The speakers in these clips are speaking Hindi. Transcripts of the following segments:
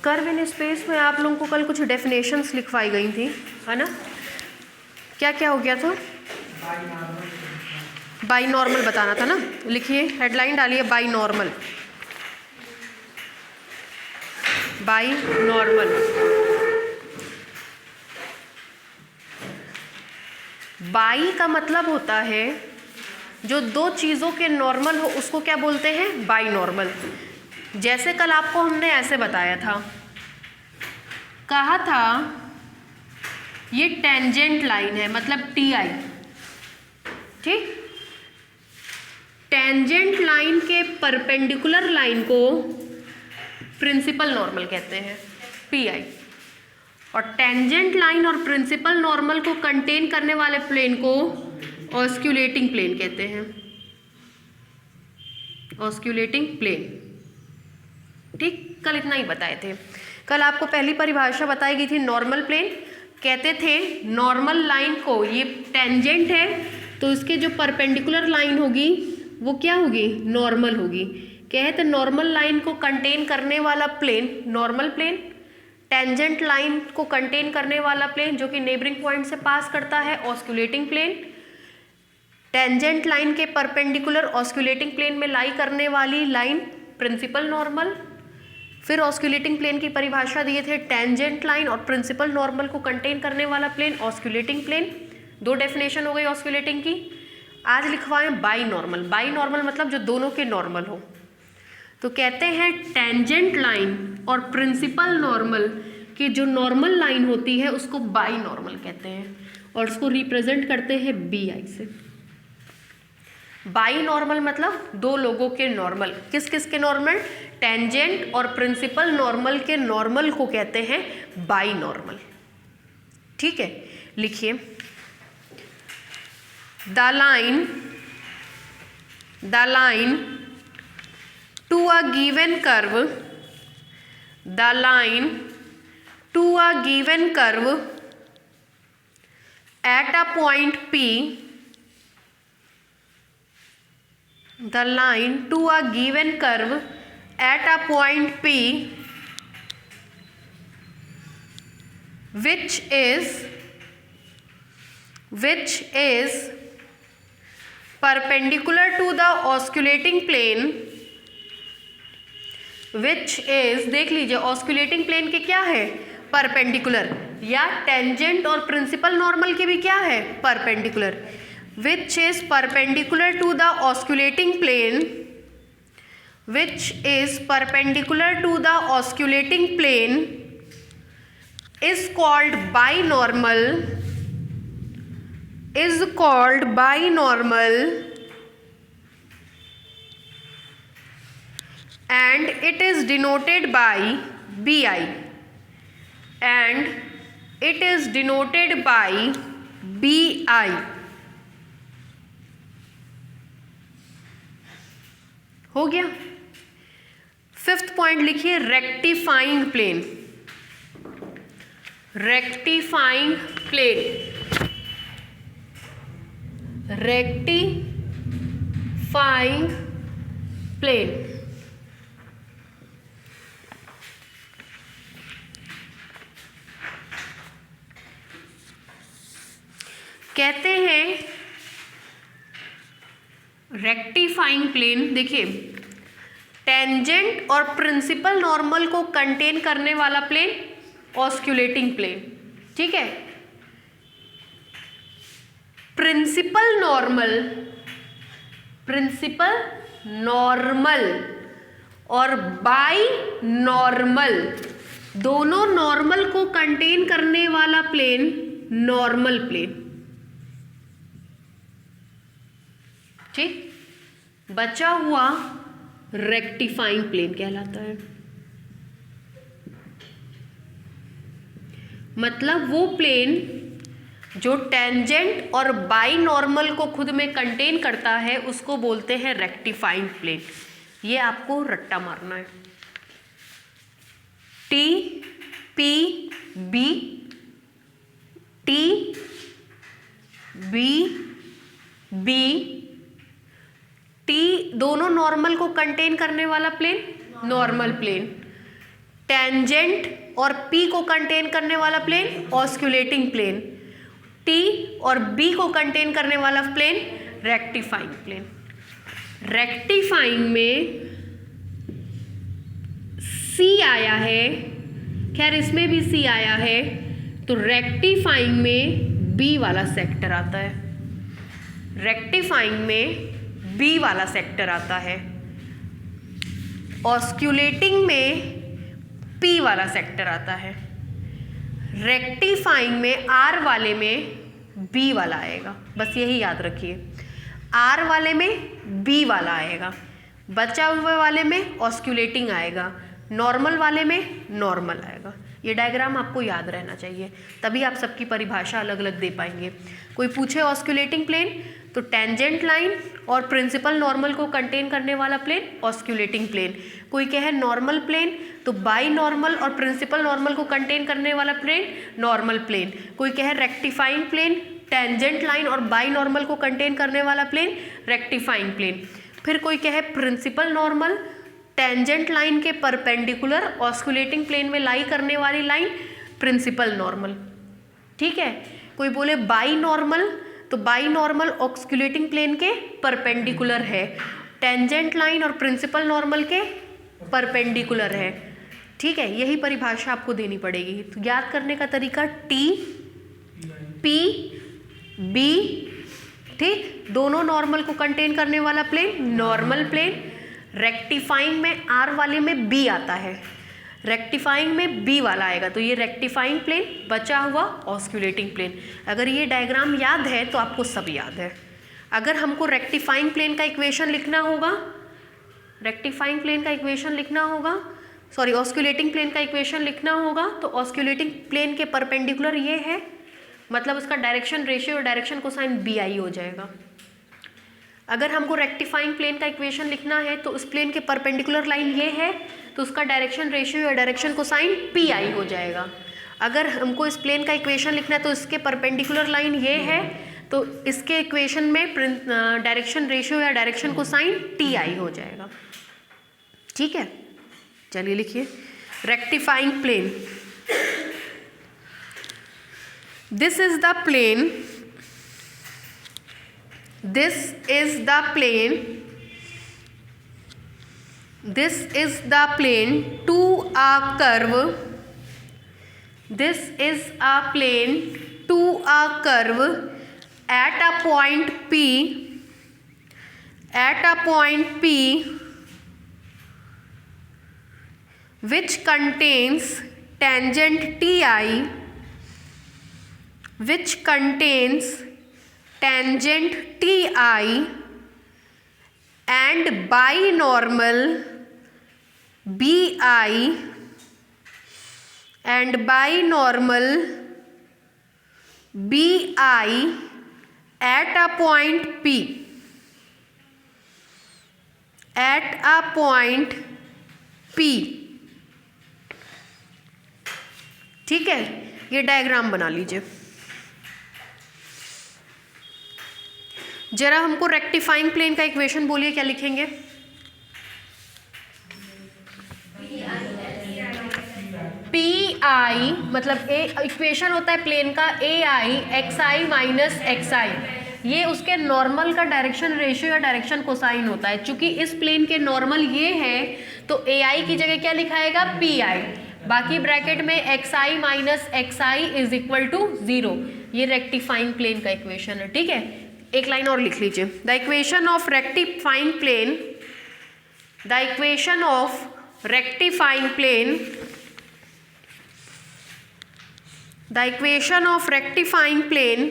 कर्व इन स्पेस में आप लोगों को कल कुछ डेफिनेशंस लिखवाई गई थी, है ना? क्या क्या हो गया था? बाई नॉर्मल बताना था ना। लिखिए, हेडलाइन डालिए by normal. By normal, by का मतलब होता है जो दो चीज़ों के नॉर्मल हो उसको क्या बोलते हैं? By normal. जैसे कल आपको हमने ऐसे बताया था, कहा था ये टेंजेंट लाइन है, मतलब टी आई, ठीक? टेंजेंट लाइन के परपेंडिकुलर लाइन को प्रिंसिपल नॉर्मल कहते हैं, पी आई। और टेंजेंट लाइन और प्रिंसिपल नॉर्मल को कंटेन करने वाले प्लेन को ऑस्क्यूलेटिंग प्लेन कहते हैं, ऑस्क्यूलेटिंग प्लेन। ठीक, कल इतना ही बताए थे। कल आपको पहली परिभाषा बताई गई थी नॉर्मल प्लेन। कहते थे नॉर्मल लाइन को, ये टेंजेंट है तो इसके जो परपेंडिकुलर लाइन होगी वो क्या होगी? नॉर्मल होगी। कहते नॉर्मल लाइन को कंटेन करने वाला plane normal plane, tangent line को कंटेन करने वाला प्लेन जो कि नेबरिंग पॉइंट से पास करता है ऑस्क्यूलेटिंग प्लेन, टेंजेंट लाइन के परपेंडिकुलर ऑस्क्यूलेटिंग प्लेन में लाई करने वाली लाइन प्रिंसिपल नॉर्मल। फिर ऑस्क्यूलेटिंग प्लेन की परिभाषा दिए थे, टेंजेंट लाइन और प्रिंसिपल नॉर्मल को कंटेन करने वाला प्लेन ऑस्क्यूलेटिंग प्लेन। दो डेफिनेशन हो गई ऑस्क्यूलेटिंग की। आज लिखवाएं बाई नॉर्मल। बाई नॉर्मल मतलब जो दोनों के नॉर्मल हो। तो कहते हैं टेंजेंट लाइन और प्रिंसिपल नॉर्मल की जो नॉर्मल लाइन होती है उसको बाई नॉर्मल कहते हैं और उसको रिप्रेजेंट करते हैं बी आई से। बाई नॉर्मल मतलब दो लोगों के नॉर्मल। किस किस के नॉर्मल? टेंजेंट और प्रिंसिपल नॉर्मल के नॉर्मल को कहते हैं बाई नॉर्मल। ठीक है, लिखिए the line to a given curve, the line to a given curve at a point P, the line to a given curve at a point P which is perpendicular to the osculating plane, which is, देख लीजिए ऑस्क्यूलेटिंग प्लेन के क्या है? परपेंडिकुलर, या टेंजेंट और प्रिंसिपल नॉर्मल के भी क्या है? Perpendicular. which is perpendicular to the osculating plane, which is perpendicular to the osculating plane is called binormal, is called binormal and it is denoted by BI, and it is denoted by BI। हो गया। फिफ्थ पॉइंट लिखिए rectifying plane. Rectifying plane, rectifying plane कहते हैं रेक्टिफाइंग प्लेन, देखिए टेंजेंट और प्रिंसिपल नॉर्मल को कंटेन करने वाला प्लेन ऑस्क्यूलेटिंग प्लेन, ठीक है। प्रिंसिपल नॉर्मल और बाई नॉर्मल, दोनों नॉर्मल को कंटेन करने वाला प्लेन नॉर्मल प्लेन, ठीक। बचा हुआ रेक्टिफाइंग प्लेन कहलाता है। मतलब वो प्लेन जो टेंजेंट और बाई नॉर्मल को खुद में कंटेन करता है उसको बोलते हैं रेक्टिफाइंग प्लेन। ये आपको रट्टा मारना है। T P B, T B B, T दोनों नॉर्मल को कंटेन करने वाला प्लेन नॉर्मल प्लेन, टेंजेंट और P को कंटेन करने वाला प्लेन ऑस्कुलेटिंग प्लेन, T और B को कंटेन करने वाला प्लेन रेक्टिफाइंग प्लेन। रेक्टिफाइंग में C आया है, खैर इसमें भी C आया है, तो रेक्टिफाइंग में B वाला सेक्टर आता है, रेक्टिफाइंग में B वाला सेक्टर आता है, ऑस्कुलेटिंग में P वाला सेक्टर आता है, रेक्टिफाइंग में R वाले में B वाला आएगा, बस यही याद रखिए, R वाले में B वाला आएगा, बचा हुए वाले में ऑस्कुलेटिंग आएगा, नॉर्मल वाले में नॉर्मल आएगा। ये डायग्राम आपको याद रहना चाहिए, तभी आप सबकी परिभाषा अलग अलग दे पाएंगे। कोई पूछे ऑस्कुलेटिंग प्लेन तो टेंजेंट लाइन और प्रिंसिपल नॉर्मल को कंटेन करने वाला प्लेन ऑस्कुलेटिंग प्लेन। कोई कहे नॉर्मल प्लेन तो बाई नॉर्मल और प्रिंसिपल नॉर्मल को कंटेन करने वाला प्लेन नॉर्मल प्लेन। कोई कहे रेक्टिफाइंग प्लेन, टेंजेंट लाइन और बाई नॉर्मल को कंटेन करने वाला प्लेन रेक्टिफाइंग प्लेन। फिर कोई कहे प्रिंसिपल नॉर्मल टेंजेंट लाइन के परपेंडिकुलर ऑस्कुलेटिंग प्लेन में लाई करने वाली लाइन प्रिंसिपल नॉर्मल, ठीक है। कोई बोले बाई नॉर्मल तो बाई नॉर्मल ऑस्कुलेटिंग प्लेन के परपेंडिकुलर है, टेंजेंट लाइन और प्रिंसिपल नॉर्मल के परपेंडिकुलर है, ठीक है। यही परिभाषा आपको देनी पड़ेगी। तो याद करने का तरीका T P B, ठीक, दोनों नॉर्मल को कंटेन करने वाला प्लेन नॉर्मल प्लेन। रेक्टिफाइंग में R वाले में B आता है, रेक्टिफाइंग में B वाला आएगा, तो ये रेक्टिफाइंग प्लेन, बचा हुआ ऑस्कुलेटिंग प्लेन। अगर ये डायग्राम याद है तो आपको सब याद है। अगर हमको रेक्टिफाइंग प्लेन का इक्वेशन लिखना होगा, रेक्टिफाइंग प्लेन का इक्वेशन लिखना होगा, सॉरी ऑस्कुलेटिंग प्लेन का इक्वेशन लिखना होगा, तो ऑस्कुलेटिंग प्लेन के परपेंडिकुलर ये है, मतलब उसका डायरेक्शन रेशियो और डायरेक्शन कोसाइन BI हो जाएगा। अगर हमको रेक्टिफाइंग प्लेन का इक्वेशन लिखना है तो उस प्लेन के परपेंडिकुलर लाइन ये है, तो उसका डायरेक्शन रेशियो या डायरेक्शन कोसाइन PI हो जाएगा। अगर हमको इस प्लेन का इक्वेशन लिखना है तो इसके परपेंडिकुलर लाइन ये है, तो इसके इक्वेशन में डायरेक्शन रेशियो या डायरेक्शन कोसाइन TI हो जाएगा, ठीक है। चलिए लिखिए rectifying plane, this is the plane, this is the plane, this is the plane to a curve, this is a plane to a curve at a point P, at a point P which contains tangent TI, which contains tangent TI and binormal BI and binormal BI at a point P, at a point P, ठीक है। ये डायग्राम बना लीजिए। जरा हमको रेक्टिफाइंग प्लेन का इक्वेशन बोलिए, क्या लिखेंगे? PI मतलब इक्वेशन होता है प्लेन का AI XI माइनस XI, ये उसके नॉर्मल का डायरेक्शन रेशियो या डायरेक्शन कोसाइन होता है। चूंकि इस प्लेन के नॉर्मल ये है तो AI की जगह क्या लिखाएगा PI, बाकी ब्रैकेट में XI minus XI is equal to 0। ये रेक्टिफाइंग प्लेन का इक्वेशन है, ठीक है। एक लाइन और लिख लीजिए, the equation of rectifying plane, the equation of rectifying plane, the equation of rectifying plane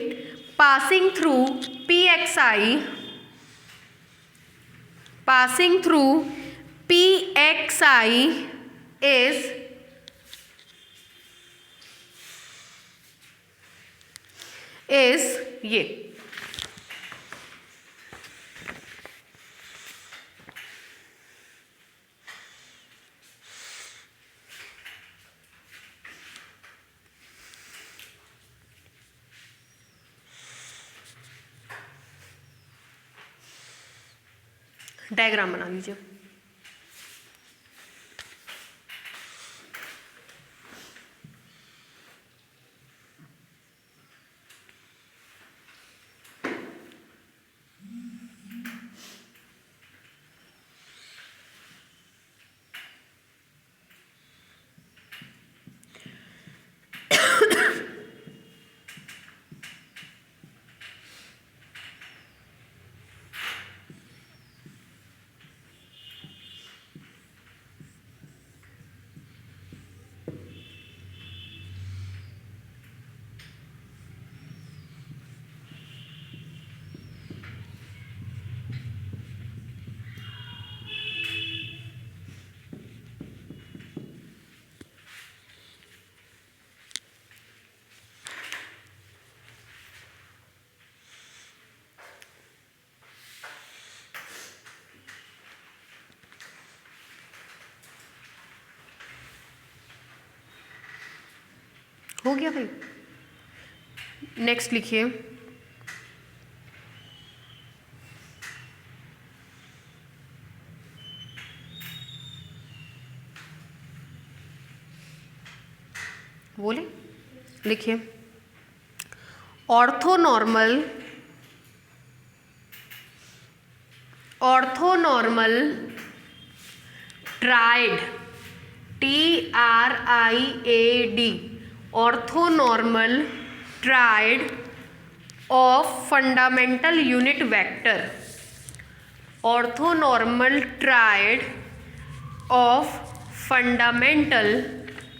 passing through PXI, passing through PXI is ये। डायग्राम बना लीजिए। हो गया भाई। नेक्स्ट लिखिए, बोले लिखिए, orthonormal triad, TRIAD, orthonormal triad of fundamental unit vector, orthonormal triad of fundamental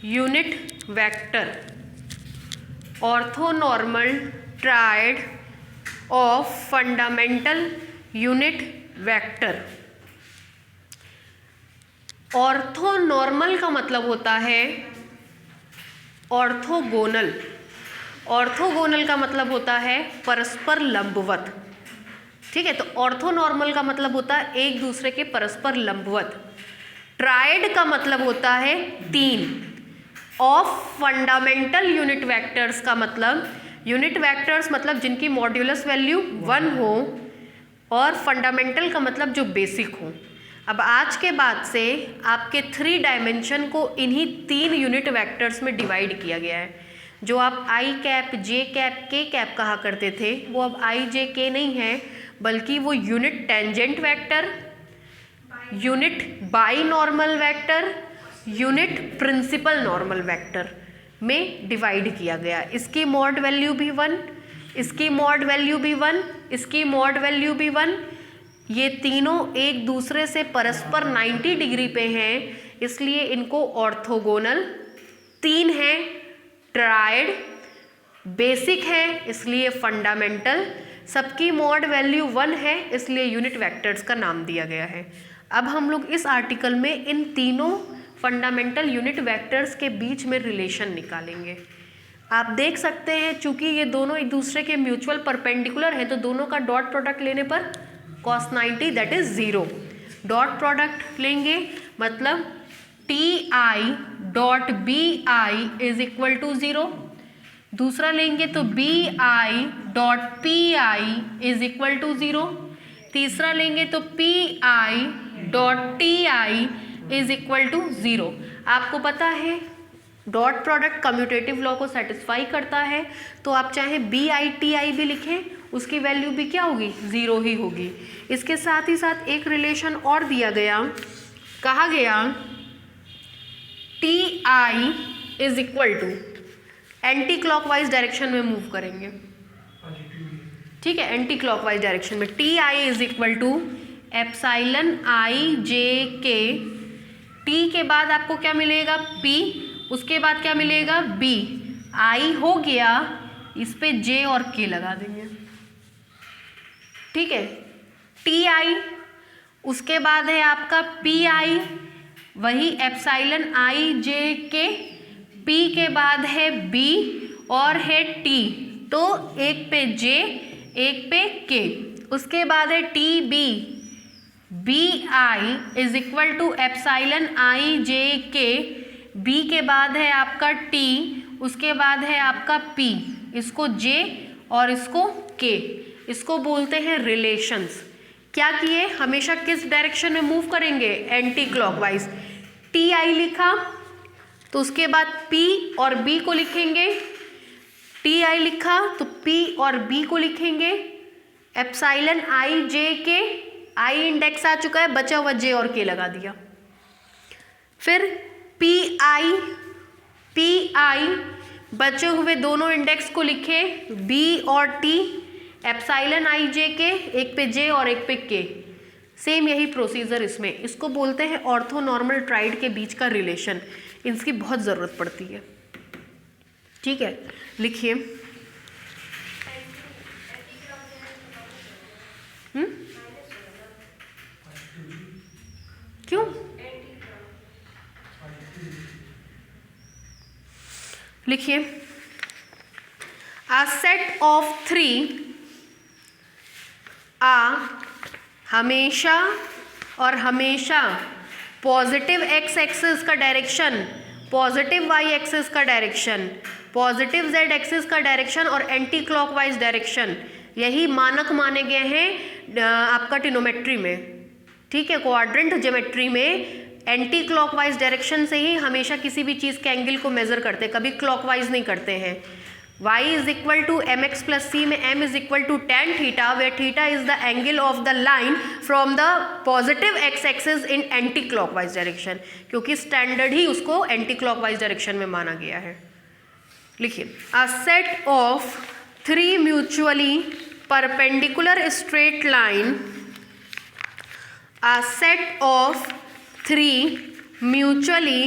unit vector, orthonormal triad of fundamental unit vector. Orthonormal का मतलब होता है ऑर्थोगोनल, ऑर्थोगोनल का मतलब होता है परस्पर लंबवत। ठीक है, तो ऑर्थोनॉर्मल का मतलब होता है एक दूसरे के परस्पर लंबवत। ट्राइड का मतलब होता है तीन। ऑफ फंडामेंटल यूनिट वेक्टर्स का मतलब, यूनिट वेक्टर्स मतलब जिनकी मॉड्यूलस वैल्यू 1 हो, और फंडामेंटल का मतलब जो बेसिक हो। अब आज के बाद से आपके 3 डायमेंशन को इन्हीं 3 यूनिट वेक्टर्स में डिवाइड किया गया है। जो आप आई कैप, जे कैप, के कैप कहा करते थे, वो अब आई जे के नहीं है, बल्कि वो unit tangent vector, unit binormal vector, unit principal normal vector में डिवाइड किया गया। इसकी मॉड वैल्यू भी 1, इसकी मॉड वैल्यू भी 1, इसकी मॉड वैल्यू भी 1। ये तीनों एक दूसरे से परस्पर 90 डिग्री पे हैं, इसलिए इनको ऑर्थोगोनल। 3 हैं ट्राइड, बेसिक है इसलिए फंडामेंटल, सबकी मॉड वैल्यू 1 है इसलिए यूनिट वेक्टर्स का नाम दिया गया है। अब हम लोग इस आर्टिकल में इन तीनों फंडामेंटल यूनिट वेक्टर्स के बीच में रिलेशन निकालेंगे। आप देख सकते हैं चूंकि ये दोनों एक दूसरे के म्यूचुअल परपेंडिकुलर हैं, तो दोनों का डॉट प्रोडक्ट लेने पर cos 90 that is 0। Dot product लेंगे मतलब TI dot BI is equal to 0। दूसरा लेंगे तो BI dot PI is equal to 0। तीसरा लेंगे तो PI dot TI is equal to 0। आपको पता है डॉट प्रोडक्ट कम्यूटेटिव लॉ को सेटिस्फाई करता है, तो आप चाहे BI भी लिखें, उसकी वैल्यू भी क्या होगी, 0 ही होगी। इसके साथ ही साथ एक रिलेशन और दिया गया, कहा गया TI is equal to, anti clockwise direction में मूव करेंगे, ठीक है, एंटी क्लॉकवाइज डायरेक्शन में TI is equal to epsilon IJK। T के बाद आपको क्या मिलेगा, P, उसके बाद क्या मिलेगा, B। I हो गया, इस पे J और K लगा देंगे, ठीक है। TI, उसके बाद है आपका PI, वही एप्साइलन IJK। P के बाद है B और है T, तो एक पे J एक पे K। उसके बाद है TB, BI is equal to epsilon IJK। B के बाद है आपका T, उसके बाद है आपका P, इसको J और इसको K, इसको बोलते हैं रिलेशंस। क्या किए, हमेशा किस डायरेक्शन में मूव करेंगे, एंटी क्लॉकवाइज। TI लिखा तो उसके बाद P और B को लिखेंगे, TI लिखा तो P और B को लिखेंगे, एप्साइलन IJK, I इंडेक्स आ चुका है, बचा हुआ J और K लगा दिया। फिर PI बचे हुए दोनों इंडेक्स को लिखे, B और T, एप्साइलन IJK, एक पे J और एक पे K। सेम यही प्रोसीजर इसमें, इसको बोलते हैं ऑर्थोनॉर्मल ट्राइड के बीच का रिलेशन। इसकी बहुत ज़रूरत पड़ती है, ठीक है। लिखिए, क्यों, लिखिए, a set of 3 हमेशा और हमेशा पॉजिटिव x एक्सिस का डायरेक्शन पॉजिटिव वाई एक्सिस का डायरेक्शन, पॉजिटिव जेड एक्सिस का डायरेक्शन और एंटी क्लॉकवाइज डायरेक्शन, यही मानक माने गए हैं आपका ट्रिग्नोमेट्री में, ठीक है। क्वाड्रेंट ज्योमेट्री में एंटी क्लॉकवाइज डायरेक्शन से ही हमेशा किसी भी चीज़ के एंगल को मेजर करते हैं, कभी क्लॉकवाइज नहीं करते हैं। y is equal to M X plus C में m is equal to tan theta, where theta is the angle of the line from the positive x axis in anti clockwise direction, क्योंकि स्टैंडर्ड ही उसको एंटी क्लॉकवाइज डायरेक्शन में माना गया है। लिखिए, a set of 3 mutually perpendicular straight line, a set of 3 mutually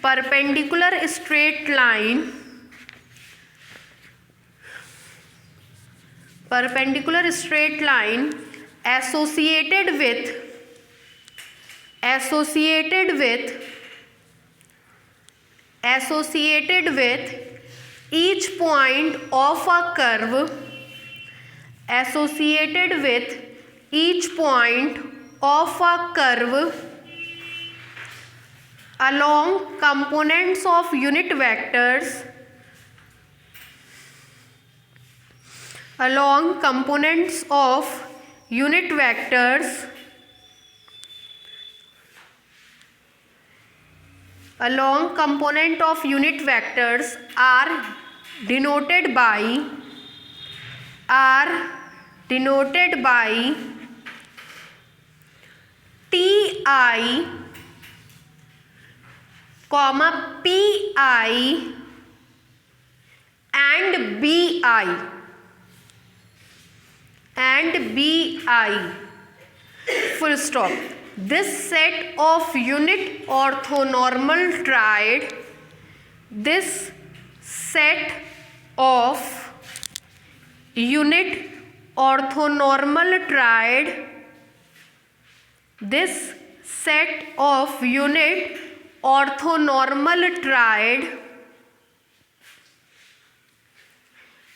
perpendicular straight line associated with each point of a curve, associated with each point of a curve along components of unit vectors, along components of unit vectors, along component of unit vectors are denoted by TI, comma PI and BI, full stop. This set of unit orthonormal triad, this set of unit orthonormal triad, this set of unit orthonormal triad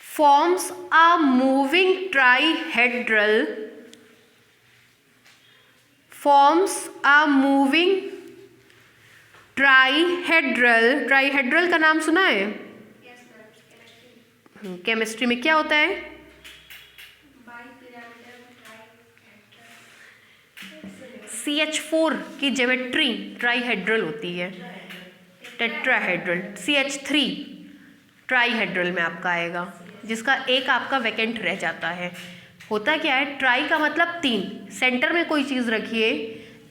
forms a moving trihedral, ट्राइहेड्रल का नाम सुना है? केमिस्ट्री में क्या होता है? CH4 की ज्योमेट्री ट्राइहेड्रल होती है, टेट्राहेड्रल। CH3 ट्राइहेड्रल में आपका आएगा, जिसका एक आपका वैकेंट रह जाता है। होता क्या है, ट्राई का मतलब 3, सेंटर में कोई चीज़ रखिए,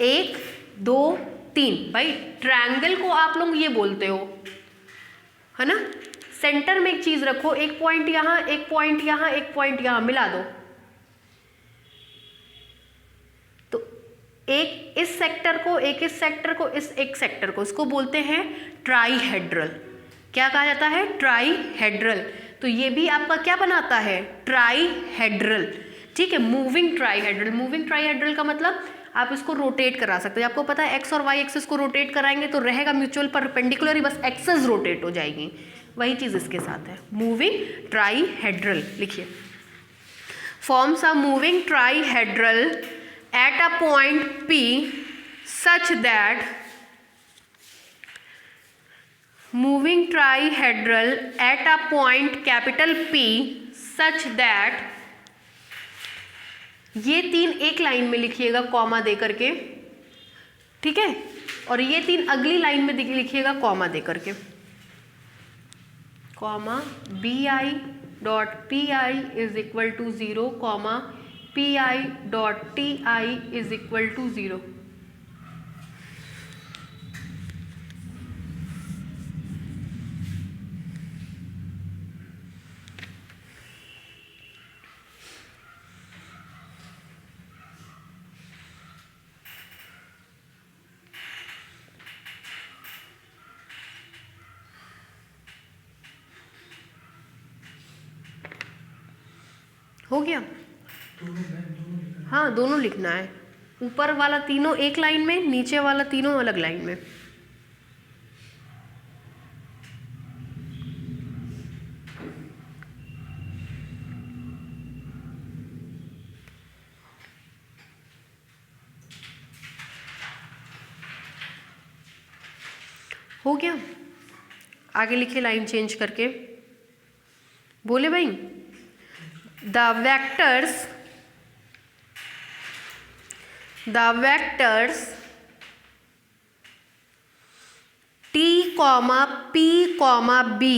1 2 3, भाई ट्रायंगल को आप लोग ये बोलते हो, है ना। सेंटर में एक चीज़ रखो, एक पॉइंट यहाँ, एक पॉइंट यहाँ, एक पॉइंट यहाँ, मिला दो, तो एक इस सेक्टर को, एक इस सेक्टर को, इस एक सेक्टर को, इसको बोलते हैं ट्राइहेड्रल। क्या कहा जाता है? ट्राइहेड्रल। तो ये भी आपका क्या बनाता है? ट्राइहेड्रल, ठीक है। मूविंग ट्राइहेड्रल का मतलब आप इसको रोटेट करा सकते हैं। आपको पता है एक्स और वाई एक्सिस को रोटेट कराएंगे तो रहेगा म्यूचुअल परपेंडिकुलर ही, बस एक्सिस रोटेट हो जाएगी। वही चीज़ इसके साथ है, मूविंग ट्राइहेड्रल। लिखिए, forms a moving trihedral at a point P such that moving trihedral at a point capital P such that, ये 3 एक लाइन में लिखिएगा कॉमा दे करके, ठीक है, और ये 3 अगली लाइन में लिखिएगा कॉमा दे करके, comma BI dot PI is equal to 0, comma PI dot TI is equal to 0। हो गया? हाँ, दोनों लिखना है। ऊपर वाला तीनों एक लाइन में, नीचे वाला तीनों अलग लाइन में। हो गया? आगे लिखे लाइन चेंज करके, बोले भाई the vectors t, p, b,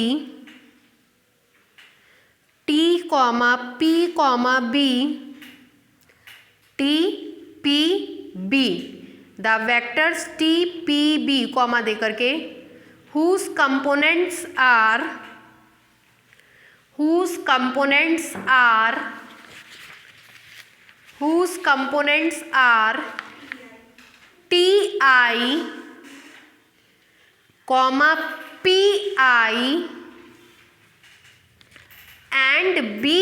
t, p, b, t, p, b, the vectors t, p, b comma दे करके whose components are ti, comma pi and bi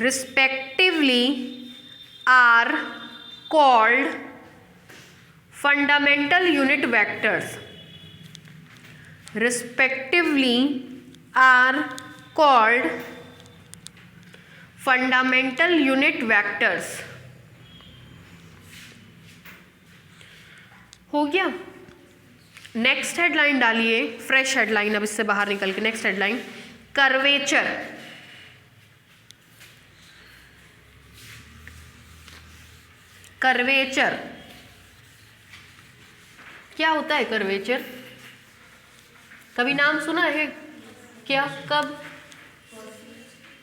respectively are called fundamental unit vectors. Respectively are called fundamental unit vectors. हो गया। नेक्स्ट हेडलाइन डालिए, फ्रेश हेडलाइन, अब इससे बाहर निकल के नेक्स्ट हेडलाइन, कर्वेचर। कर्वेचर क्या होता है? कर्वेचर कभी नाम सुना है क्या? कब?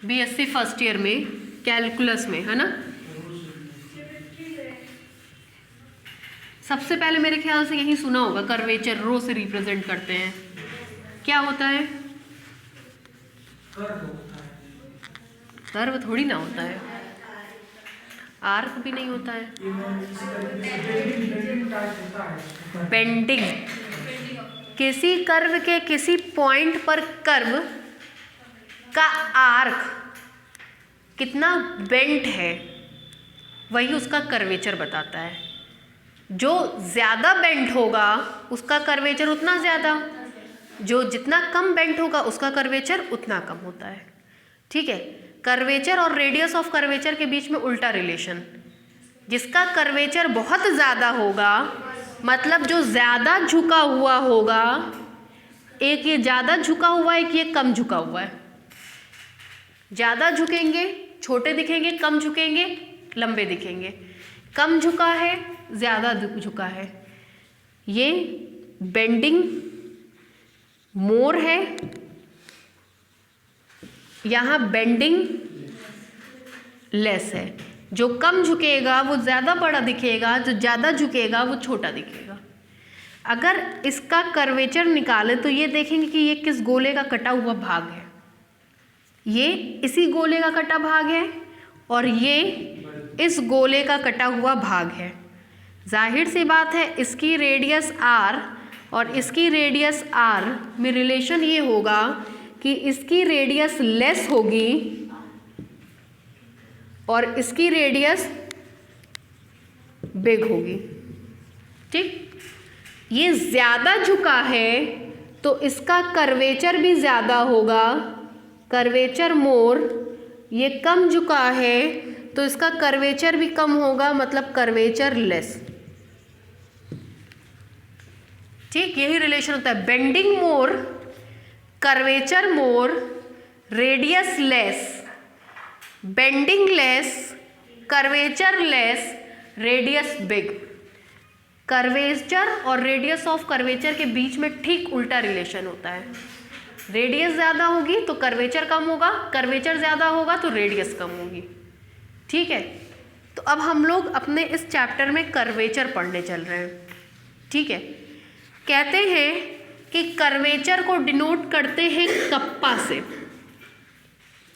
बीएससी फर्स्ट ईयर में कैलकुलस में, है ना? सबसे पहले मेरे ख्याल से यही सुना होगा, कर्वेचर रो से रिप्रेजेंट करते हैं। क्या होता है? कर्व थोड़ी ना होता है, आर्क भी नहीं होता है। बेंडिंग, किसी कर्व के किसी पॉइंट पर कर्व का आर्क कितना बेंट है, वही उसका कर्वेचर बताता है। जो ज़्यादा बेंट होगा उसका कर्वेचर उतना ज़्यादा, जो जितना कम बेंट होगा उसका कर्वेचर उतना कम होता है। ठीक है। कर्वेचर और रेडियस ऑफ कर्वेचर के बीच में उल्टा रिलेशन, जिसका कर्वेचर बहुत ज़्यादा होगा, मतलब जो ज़्यादा झुका हुआ होगा, एक ये ज़्यादा झुका हुआ है, एक ये कम झुका हुआ है। ज़्यादा झुकेंगे छोटे दिखेंगे, कम झुकेंगे लंबे दिखेंगे। कम झुका है, ज़्यादा झुका है, ये बेंडिंग मोर है, यहाँ बेंडिंग लेस है। जो कम झुकेगा वो ज़्यादा बड़ा दिखेगा, जो ज़्यादा झुकेगा वो छोटा दिखेगा। अगर इसका कर्वेचर निकाले तो ये देखेंगे कि ये किस गोले का कटा हुआ भाग है। ये इसी गोले का कटा भाग है और ये इस गोले का कटा हुआ भाग है। जाहिर सी बात है इसकी रेडियस r और इसकी रेडियस r में रिलेशन ये होगा कि इसकी रेडियस लेस होगी और इसकी रेडियस बिग होगी। ठीक, ये ज़्यादा झुका है तो इसका कर्वेचर भी ज़्यादा होगा, कर्वेचर मोर। ये कम झुका है तो इसका कर्वेचर भी कम होगा, मतलब कर्वेचर लेस। ठीक, यही रिलेशन होता है। Bending more, curvature more, radius less. Bending less, curvature less, radius big. Curvature और रेडियस ऑफ कर्वेचर के बीच में ठीक उल्टा रिलेशन होता है। रेडियस ज़्यादा होगी तो कर्वेचर कम होगा, कर्वेचर ज़्यादा होगा तो रेडियस कम होगी। ठीक है, तो अब हम लोग अपने इस चैप्टर में कर्वेचर पढ़ने चल रहे हैं। ठीक है, कहते हैं कि कर्वेचर को डिनोट करते हैं कप्पा से।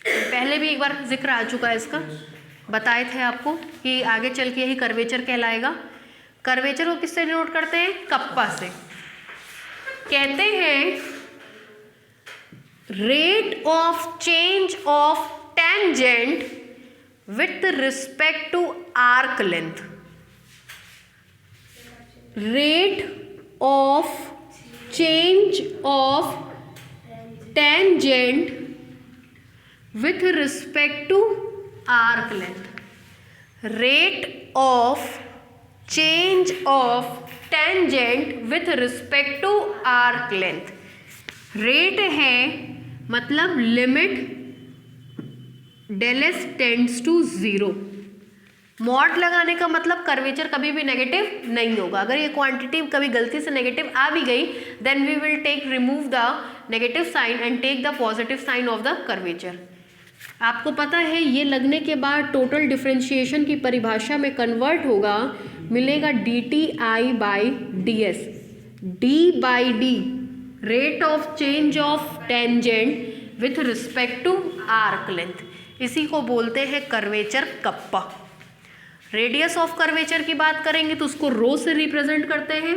पहले भी एक बार जिक्र आ चुका है इसका, बताए थे आपको कि आगे चल के यही कर्वेचर कहलाएगा। कर्वेचर को किससे डिनोट करते हैं? कप्पा से। कहते हैं rate of change of tangent with respect to arc length. Rate of change of tangent with respect to arc length. Rate of change of tangent with respect to arc length. Rate है मतलब limit del S tends to 0। Mod लगाने का मतलब कर्वेचर कभी भी नेगेटिव नहीं होगा। अगर ये क्वांटिटी कभी गलती से नेगेटिव आ भी गई then we will remove the negative sign and take the positive sign of the curvature. आपको पता है ये लगने के बाद टोटल डिफरेंशिएशन की परिभाषा में कन्वर्ट होगा, मिलेगा D T I by D S. D by D rate of change of tangent with respect to arc length, इसी को बोलते हैं curvature kappa. Radius of curvature की बात करेंगे तो उसको रो से रिप्रेजेंट करते हैं।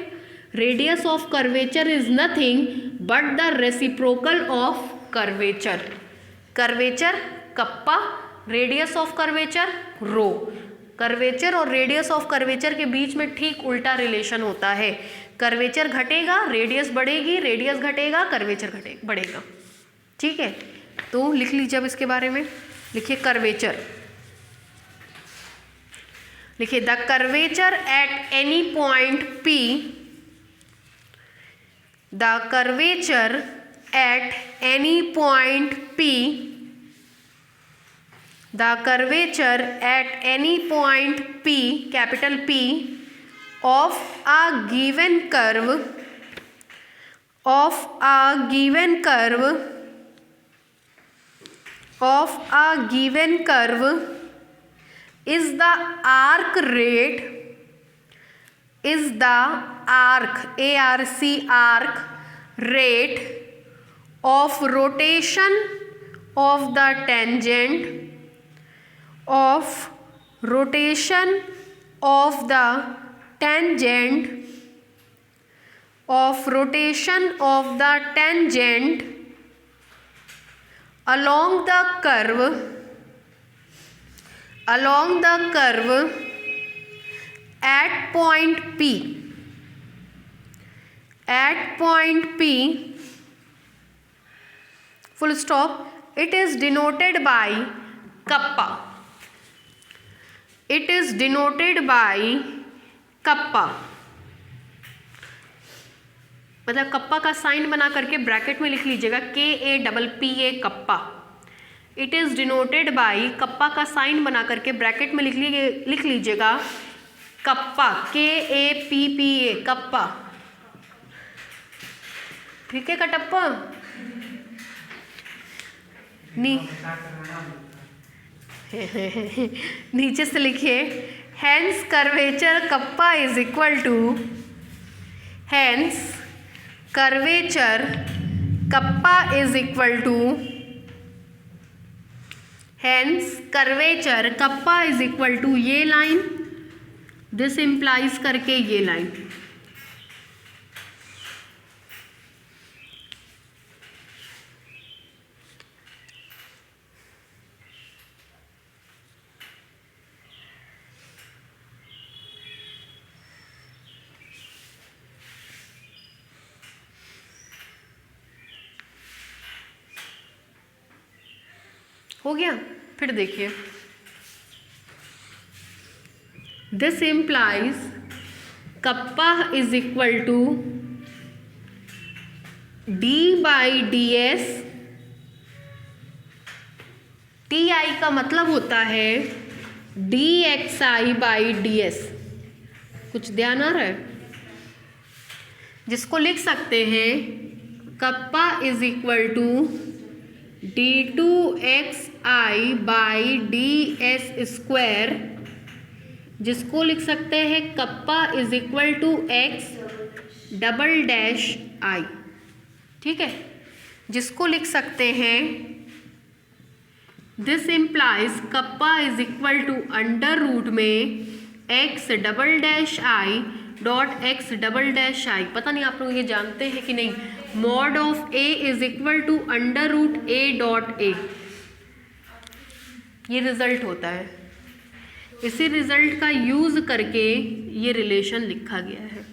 Radius of curvature is nothing but the reciprocal of curvature. Curvature kappa, radius of curvature rho. Curvature और रेडियस ऑफ कर्वेचर के बीच में ठीक उल्टा रिलेशन होता है। कर्वेचर घटेगा रेडियस बढ़ेगी, रेडियस घटेगा कर्वेचर बढ़ेगा। ठीक है, तो लिख लीजिए अब इसके बारे में। लिखिए कर्वेचर, लिखिए the curvature at any point P, the curvature at any point P, the curvature at any point P, capital P, of a given curve, of a given curve, of a given curve is the arc rate, is the arc, ARC, arc rate of rotation of the tangent, of rotation of the tangent, of rotation of the tangent along the curve, along the curve at point P, at point P, full stop, it is denoted by kappa, it is denoted by kappa। मतलब कप्पा का साइन बना करके ब्रैकेट में लिख लीजिएगा KAPPA kappa. It is denoted by, kappa का साइन बना करके ब्रैकेट में लिख लीजिएगा कप्पा, KAPPA कप्पा। ठीक है कटप्पा। नीचे से लिखिए hence curvature kappa is equal to, hence curvature kappa is equal to, hence curvature kappa is equal to ये लाइन, दिस इम्प्लाइज करके ये लाइन। हो गया। फिर देखिए this implies kappa is equal to D by D S. T I का मतलब होता है D X I by D S. कुछ ध्यान आ रहा है? जिसको लिख सकते हैं kappa is equal to D to x I by D S square, जिसको लिख सकते हैं kappa is equal to X double dash I. ठीक है, जिसको लिख सकते हैं this implies kappa is equal to under root में X double dash I dot X double dash I. पता नहीं आप लोग ये जानते हैं कि नहीं, mod of A is equal to under root A dot A. ये रिजल्ट होता है, इसी रिजल्ट का यूज करके ये रिलेशन लिखा गया है।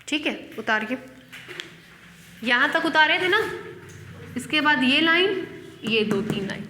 ठीक है, उतारिए। यहाँ तक उतारे थे ना, इसके बाद ये लाइन, ये 2-3 लाइन।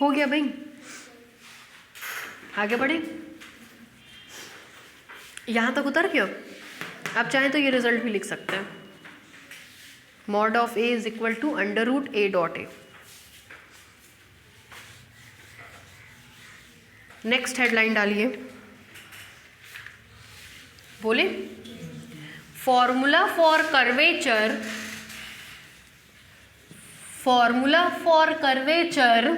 हो गया भाई, आगे बढ़े। यहाँ तक उतर गया। आप चाहें तो ये रिजल्ट भी लिख सकते हैं, mod of A is equal to under root A dot A. Next headline डालिए, बोले formula for curvature, formula for curvature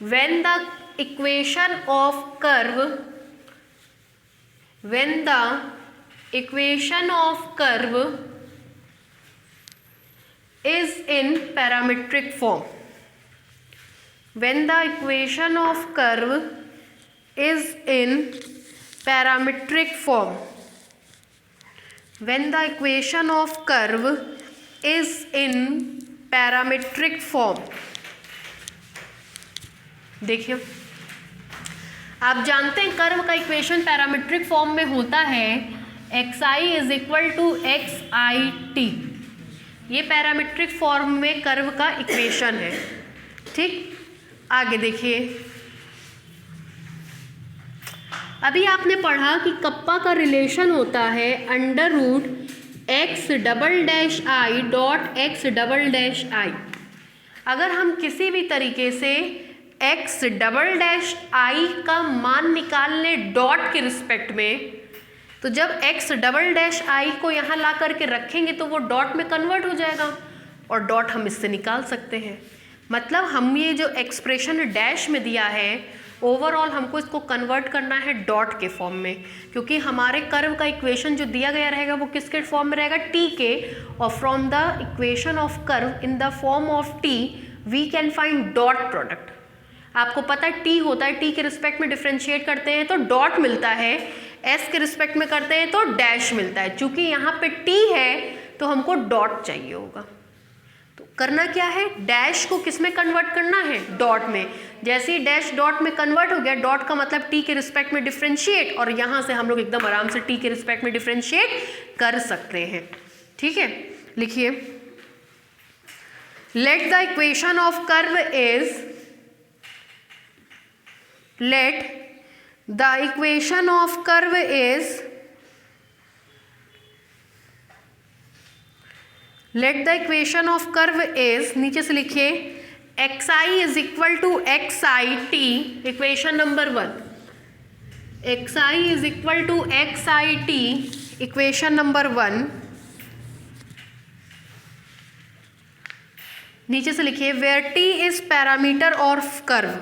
when the equation of curve, when the equation of curve is in parametric form, when the equation of curve is in parametric form, when the equation of curve is in parametric form। देखिए, आप जानते हैं कर्व का इक्वेशन पैरामीट्रिक फॉर्म में होता है X I is equal to x I T. ये पैरामीट्रिक फॉर्म में कर्व का इक्वेशन है। ठीक, आगे देखिए, अभी आपने पढ़ा कि कप्पा का रिलेशन होता है under root X double dash I dot X double dash I. अगर हम किसी भी तरीके से एक्स डबल डैश आई का मान निकाल लें डॉट के रिस्पेक्ट में, तो जब एक्स डबल डैश आई को यहाँ ला करके रखेंगे तो वो डॉट में कन्वर्ट हो जाएगा और डॉट हम इससे निकाल सकते हैं। मतलब हम ये जो एक्सप्रेशन डैश में दिया है ओवरऑल हमको इसको कन्वर्ट करना है डॉट के फॉर्म में, क्योंकि हमारे कर्व का इक्वेशन जो दिया गया रहेगा वो किसके फॉर्म में रहेगा, टी के। और from the equation of curve in the form of T V can find dot product. आपको पता है टी होता है, टी के रिस्पेक्ट में डिफ्रेंशिएट करते हैं तो डॉट मिलता है, एस के रिस्पेक्ट में करते हैं तो डैश मिलता है। चूंकि यहाँ पे टी है तो हमको डॉट चाहिए होगा। तो करना क्या है, डैश को किस में कन्वर्ट करना है, डॉट में। जैसे ही डैश डॉट में कन्वर्ट हो गया, डॉट का मतलब टी के रिस्पेक्ट में डिफ्रेंशिएट, और यहाँ से हम लोग एकदम आराम से टी के रिस्पेक्ट में डिफ्रेंशिएट कर सकते हैं। ठीक है, लिखिए, let the equation of curve is, let the equation of curve is, let the equation of curve is, नीचे से लिखिए X I is equal to x I T, equation number 1। X I is equal to x I T, equation number 1। नीचे से लिखिए where T is parameter of curve,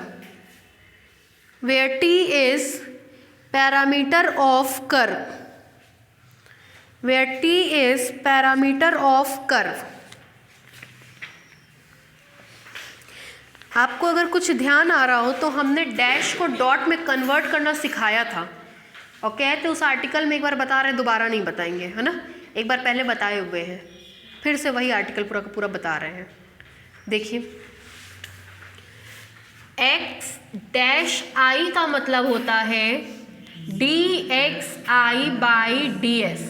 where t is parameter of curve, where t is parameter of curve। आपको अगर कुछ ध्यान आ रहा हो तो हमने डैश को डॉट में कन्वर्ट करना सिखाया था, और कहते उस आर्टिकल में एक बार बता रहे हैं, दोबारा नहीं बताएंगे, है ना। एक बार पहले बताए हुए हैं, फिर से वही आर्टिकल पूरा का पूरा बता रहे हैं। देखिए, एक्स डैश आई का मतलब होता है D X I by D S.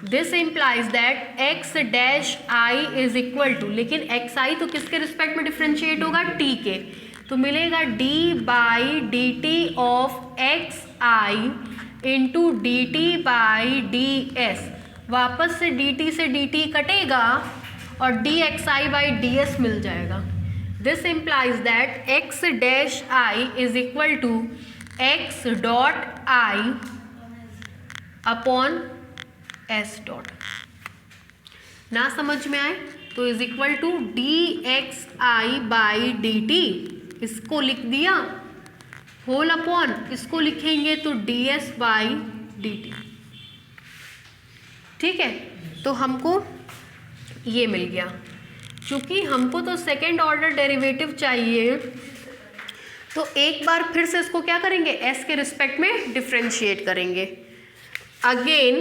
This implies that X dash I is equal to, लेकिन एक्स आई तो किसके रिस्पेक्ट में डिफ्रेंशिएट होगा, टी के, तो मिलेगा D by D T of X I into D T by D S. वापस से डी टी से डी टी कटेगा और D X I by D S मिल जाएगा। This implies that x dash I is equal to x dot I upon s dot। ना समझ में आए तो is equal to D X I by D T, इसको लिख दिया, होल अपॉन इसको लिखेंगे तो D S by D T. ठीक है, तो हमको ये मिल गया। चूँकि हमको तो सेकेंड ऑर्डर डेरिवेटिव चाहिए, तो एक बार फिर से इसको क्या करेंगे, एस के रिस्पेक्ट में डिफ्रेंशिएट करेंगे। Again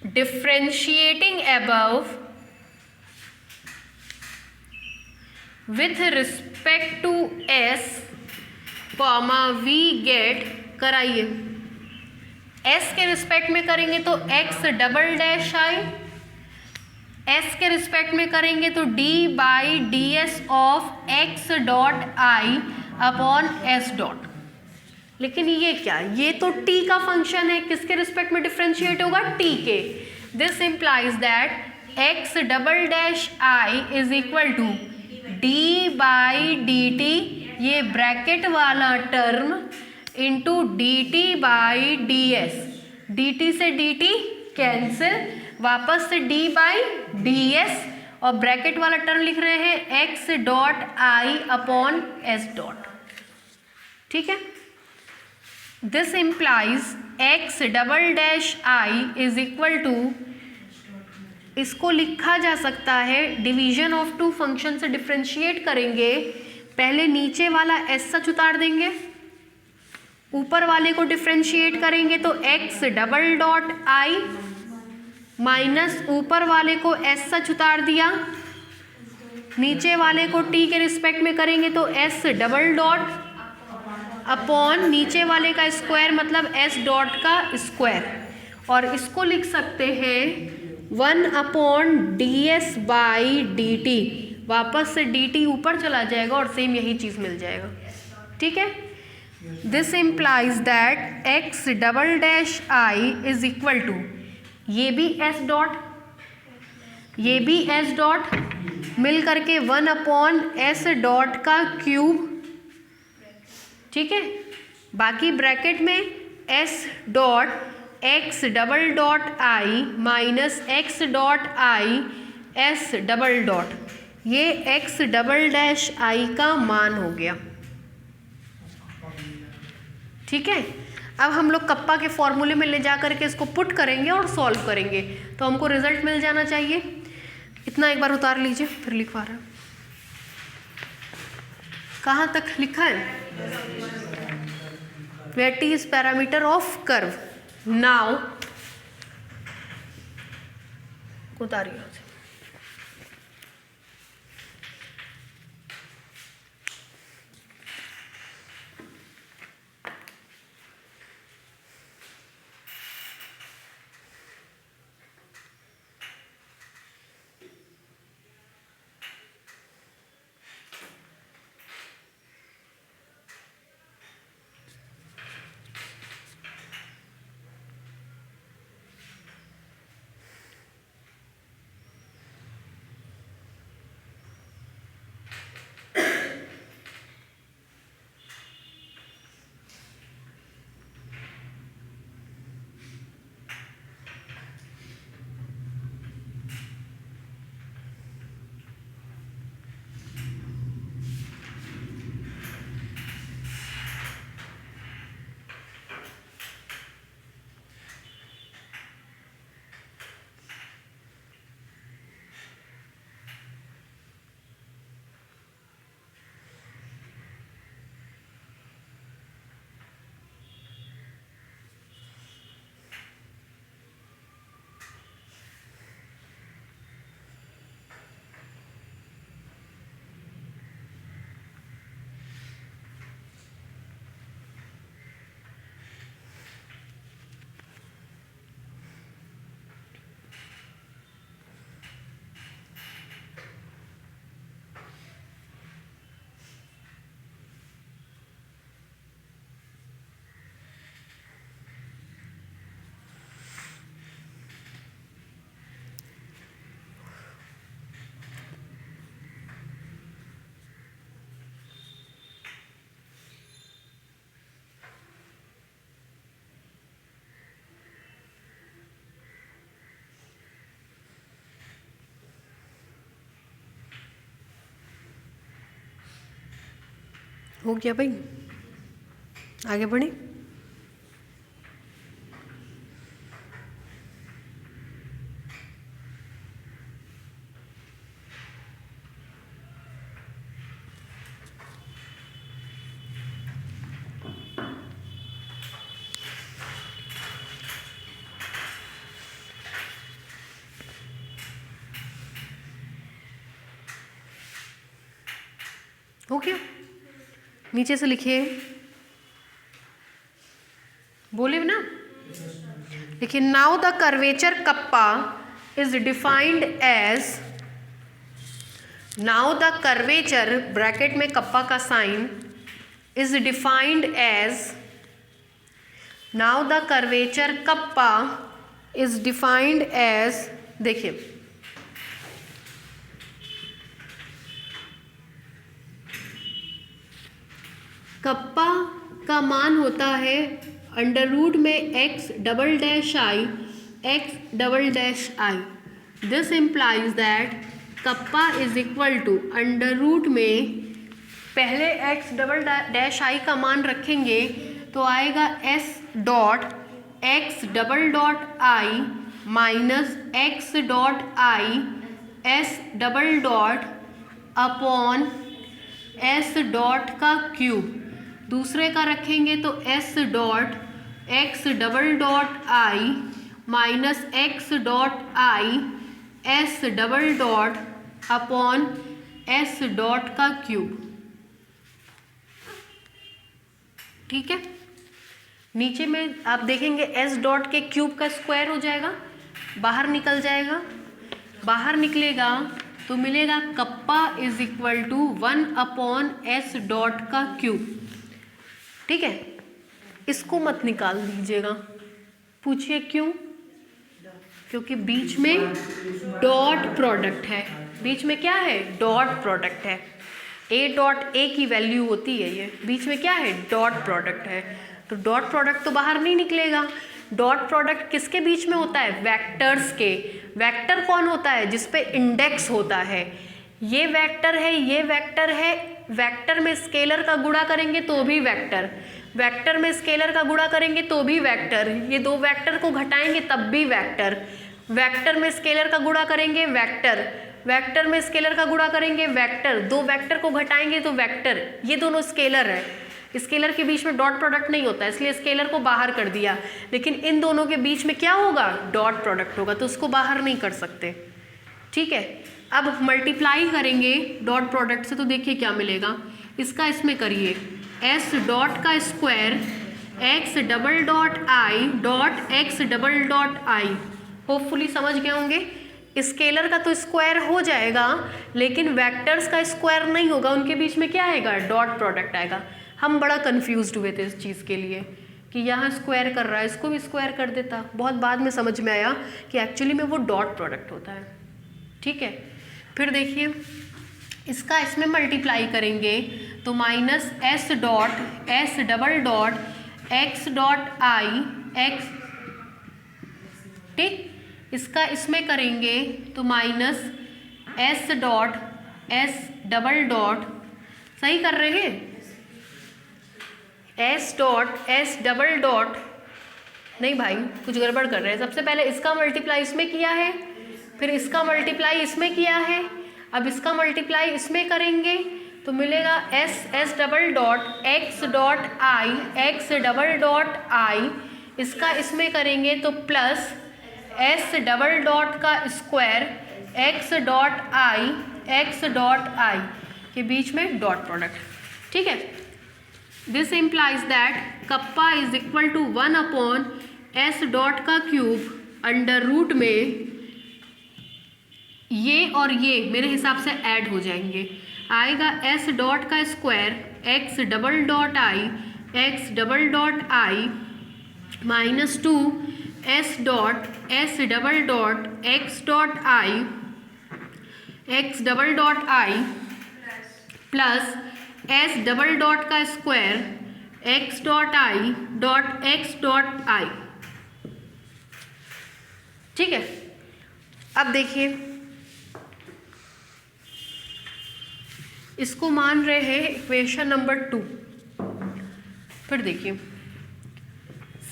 differentiating above with respect to S comma we get, कराइए, एस के रिस्पेक्ट में करेंगे तो X double dash I, S के रिस्पेक्ट में करेंगे तो D by D S of X dot I upon S dot. लेकिन ये क्या, ये तो t का फंक्शन है, किसके रिस्पेक्ट में डिफ्रेंशिएट होगा, t के। This implies that X double dash I is equal to D by D T, ये ब्रैकेट वाला term, into D T by D S. D T से डी टी कैंसिल, वापस से डी बाई डी एस, और ब्रैकेट वाला टर्म लिख रहे हैं X dot I upon S dot. ठीक है, this implies X double dash I is equal to, इसको लिखा जा सकता है डिवीजन ऑफ टू फंक्शन से डिफ्रेंशिएट करेंगे, पहले नीचे वाला एस सच उतार देंगे, ऊपर वाले को डिफ्रेंशिएट करेंगे तो X double dot I minus ऊपर वाले को एस सच उतार दिया, नीचे वाले को टी के रिस्पेक्ट में करेंगे तो एस डबल डॉट अपॉन नीचे वाले का स्क्वायर मतलब एस डॉट का स्क्वायर, और इसको लिख सकते हैं 1 upon D S by D T. वापस से डी टी ऊपर चला जाएगा और सेम यही चीज़ मिल जाएगा। ठीक है, this implies that X double dash I is equal to, ये भी एस डॉट, ये भी एस डॉट, मिल करके 1 अपॉन एस डॉट का क्यूब। ठीक है, बाकी ब्रैकेट में S dot X double dot I minus x dot I S double dot, ये एक्स डबल डैश आई का मान हो गया। ठीक है, अब हम लोग कप्पा के फॉर्मूले में ले जा करके इसको पुट करेंगे और सॉल्व करेंगे तो हमको रिजल्ट मिल जाना चाहिए। इतना एक बार उतार लीजिए, फिर लिखवा रहा, कहाँ तक लिखा है, where t is parameter of curve। now उतारिए, हो गया भाई, आगे बढ़े। हो गया, नीचे से लिखिए, बोले ना, देखिए now the curvature kappa is defined as, now the curvature bracket में कप्पा का sign is defined as, now the curvature kappa is defined as, देखिए कप्पा का मान होता है अंडर रूट में x double dash I x double dash I. This implies that kappa is equal to under root में पहले x डबल डैश आई का मान रखेंगे तो आएगा s dot x double dot I minus x dot I s double dot upon s dot का क्यूब। दूसरे का रखेंगे तो s dot x double dot I minus x dot I s double dot upon s dot का क्यूब। ठीक है, नीचे में आप देखेंगे s डॉट के क्यूब का स्क्वायर हो जाएगा, बाहर निकल जाएगा, बाहर निकलेगा तो मिलेगा kappa is equal to 1 upon s dot का क्यूब। ठीक है, इसको मत निकाल दीजिएगा, पूछिए क्यों? क्योंकि बीच में डॉट प्रोडक्ट है, बीच में क्या है? डॉट प्रोडक्ट है। a डॉट a की वैल्यू होती है ये, बीच में क्या है? डॉट प्रोडक्ट है, तो डॉट प्रोडक्ट तो बाहर नहीं निकलेगा। डॉट प्रोडक्ट किसके बीच में होता है? वेक्टर्स के। वेक्टर कौन होता है? जिस पे इंडेक्स होता है। ये वेक्टर है, ये वेक्टर है, वेक्टर में स्केलर का गुणा करेंगे तो भी वेक्टर, वेक्टर में स्केलर का गुणा करेंगे तो भी वेक्टर, ये दो वेक्टर को घटाएंगे तब भी वेक्टर, वेक्टर में स्केलर का गुणा करेंगे वेक्टर, वेक्टर में स्केलर का गुणा करेंगे वेक्टर, दो वेक्टर को घटाएंगे तो वेक्टर, ये दोनों स्केलर है। स्केलर के बीच में डॉट प्रोडक्ट नहीं होता, इसलिए स्केलर को बाहर कर दिया, लेकिन इन दोनों के बीच में क्या होगा? डॉट प्रोडक्ट होगा, तो उसको बाहर नहीं कर सकते। ठीक है, अब मल्टीप्लाई करेंगे डॉट प्रोडक्ट से तो देखिए क्या मिलेगा, इसका इसमें करिए s डॉट का square x double dot I dot x double dot I. Hopefully समझ गए होंगे। स्केलर का तो स्क्वायर हो जाएगा लेकिन वेक्टर्स का स्क्वायर नहीं होगा, उनके बीच में क्या आएगा? डॉट प्रोडक्ट आएगा। हम बड़ा कंफ्यूज्ड हुए थे इस चीज़ के लिए कि यहाँ स्क्वायर कर रहा है, इसको भी स्क्वायर कर देता, बहुत बाद में समझ में आया कि एक्चुअली में वो डॉट प्रोडक्ट होता है। ठीक है, फिर देखिए इसका इसमें मल्टीप्लाई करेंगे तो minus s dot s double dot x dot I x, ठीक, इसका इसमें करेंगे तो minus s dot s double dot, सही कर रहे हैं, s dot s double dot, नहीं भाई कुछ गड़बड़ कर रहे हैं। सबसे पहले इसका मल्टीप्लाई इसमें किया है, फिर इसका मल्टीप्लाई इसमें किया है, अब इसका मल्टीप्लाई इसमें करेंगे तो मिलेगा s double dot x dot I x double dot I, इसका इसमें करेंगे तो प्लस s डबल डॉट का square x dot I x dot I के बीच में डॉट प्रोडक्ट। ठीक है, this implies that kappa is equal to 1 upon s dot का क्यूब अंडर रूट में, ये और ये मेरे हिसाब से ऐड हो जाएंगे, आएगा s डॉट का square x double dot I x double dot I minus 2 s dot s double dot x dot I x double dot I plus s double dot का square x dot I dot x dot I. ठीक है, अब देखिए इसको मान रहे हैं इक्वेशन नंबर 2। फिर देखिए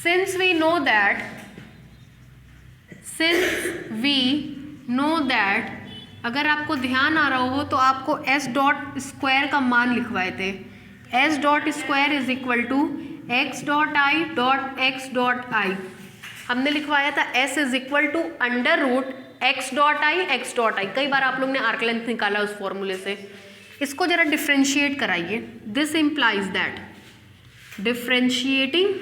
सिंस वी नो दैट, अगर आपको ध्यान आ रहा हो तो आपको s डॉट स्क्वायर का मान लिखवाए थे, s dot square is equal to x dot I dot x dot I, हमने लिखवाया था s is equal to under root x dot I x dot I. कई बार आप लोग ने आर्क लेंथ निकाला उस फॉर्मूले से, इसको जरा डिफ्रेंशिएट कराइए। This implies that differentiating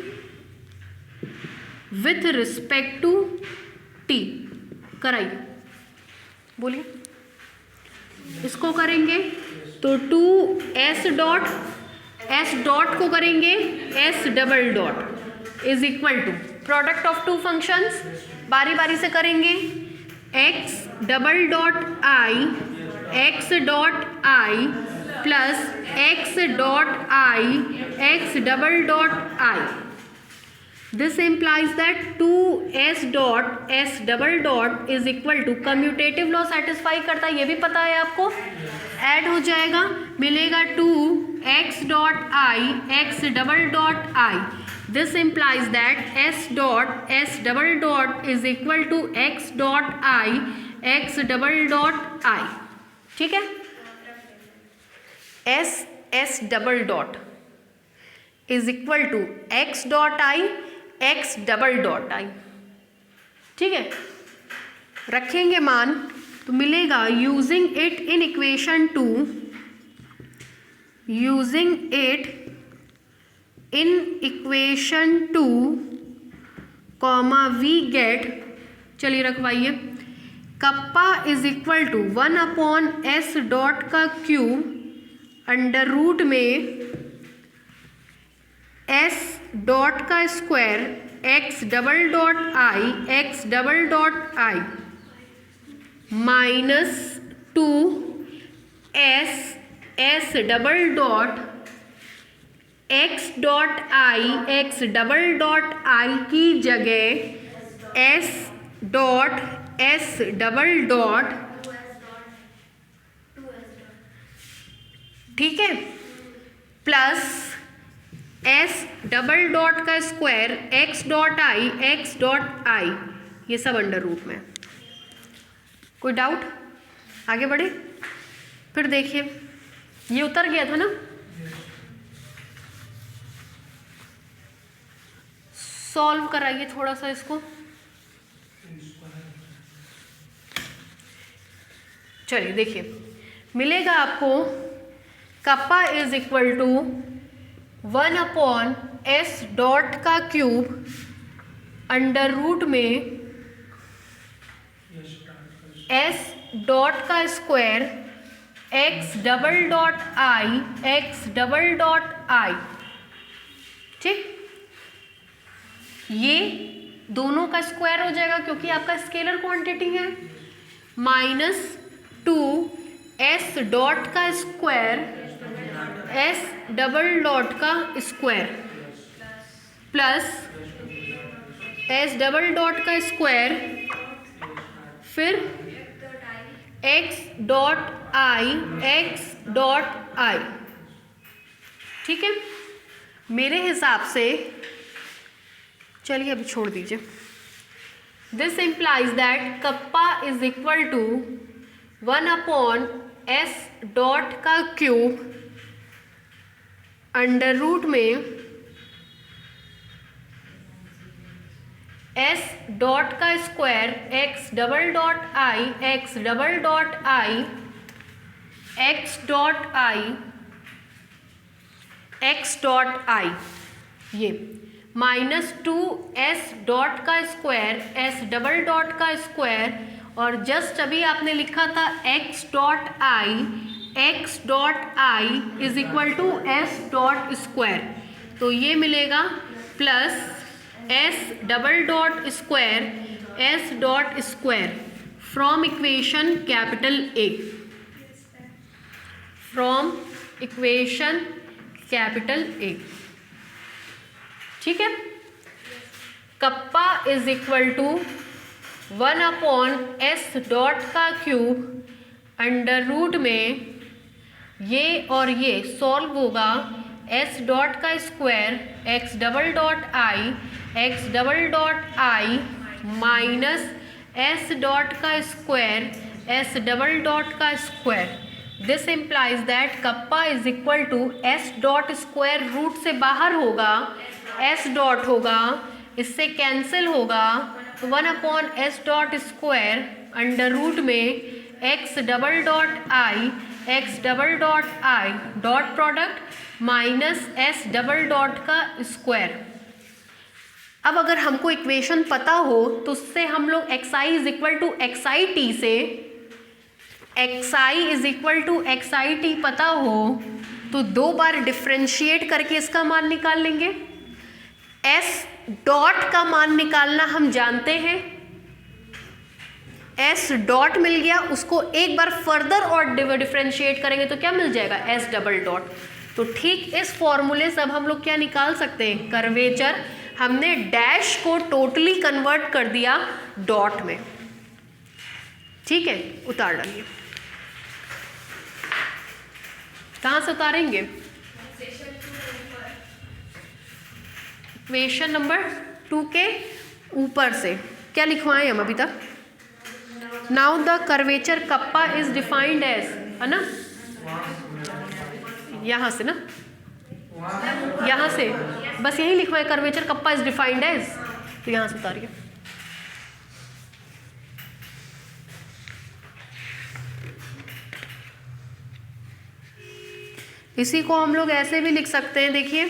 with respect to t, कराइए। बोलिए, इसको करेंगे तो 2s डॉट को करेंगे s double dot is equal to product of two functions, बारी बारी से करेंगे, x double dot i plus x dot i x double dot i. This implies that 2s dot s double dot is equal to, commutative law satisfy करता है, ये भी पता है आपको, ऐड हो जाएगा, मिलेगा 2x dot i x double dot i. This implies that s dot s double dot is equal to x dot i x double dot i. ठीक है, s double dot is equal to x dot i x double dot i. ठीक है, रखेंगे मान तो मिलेगा using it in equation 2, using it in equation 2 comma we get, चलिए रखवाइए, kappa is equal to 1/s dot का क्यूब अंडर रूट में s डॉट का square x double dot i x double dot i minus 2s double dot x dot i x double dot i की जगह s dot s double dot, ठीक है, प्लस s डबल डॉट का square x dot i x dot i, ये सब अंडर रूट में. कोई डाउट? आगे बढ़े, फिर देखिए ये उतर गया था ना, सॉल्व कराइए थोड़ा सा इसको. चलिए देखिए, मिलेगा आपको kappa is equal to 1/s dot का क्यूब अंडर रूट में s डॉट का square x double dot i x double dot i. ठीक, ये दोनों का स्क्वायर हो जाएगा क्योंकि आपका स्केलर क्वांटिटी है, माइनस 2s डॉट का स्क्वायर s डबल डॉट का square plus s double dot का स्क्वायर, फिर x dot i x dot i. ठीक है, मेरे हिसाब से, चलिए अभी छोड़ दीजिए. This implies that kappa is equal to 1/s dot का क्यूब अंडर रूट में s डॉट का square x double dot i x double dot i x dot i x dot i, ये माइनस 2s डॉट का स्क्वायर s डबल डॉट का स्क्वायर, और जस्ट अभी आपने लिखा था x dot i is equal to s dot square, तो ये मिलेगा plus s double dot square s dot square from equation capital A, from equation capital A. ठीक है, kappa is equal to 1/s dot का क्यूब अंडर रूट में, ये और ये सॉल्व होगा, s डॉट का square x double dot i x double dot i minus s dot का स्क्वायर s डबल डॉट का square. This implies that kappa is equal to s dot square, root से बाहर होगा, s डॉट होगा, इससे कैंसिल होगा, 1/s dot square under root में x double dot i x double dot i dot product minus s double dot का स्क्वायर. अब अगर हमको इक्वेशन पता हो तो उससे हम लोग xi is equal to xi t से x I is equal to x I t पता हो तो 2 बार डिफ्रेंशिएट करके इसका मान निकाल लेंगे। एस डॉट का मान निकालना हम जानते हैं, एस डॉट मिल गया, उसको एक बार फर्दर और डिफ्रेंशिएट करेंगे तो क्या मिल जाएगा, एस डबल डॉट। तो ठीक इस फॉर्मूले से अब हम लोग क्या निकाल सकते हैं, कर्वेचर। हमने डैश को टोटली कन्वर्ट कर दिया डॉट में। ठीक है, उतार डालिए। कहाँ से उतारेंगे, इक्वेशन नंबर 2 के ऊपर से। क्या लिखवाएं हम अभी तक, now the curvature kappa is defined as, है ना, यहाँ से ना, यहाँ से बस यही लिखवाएं, curvature kappa is defined as, तो यहाँ से उतारिए। इसी को हम लोग ऐसे भी लिख सकते हैं, देखिए,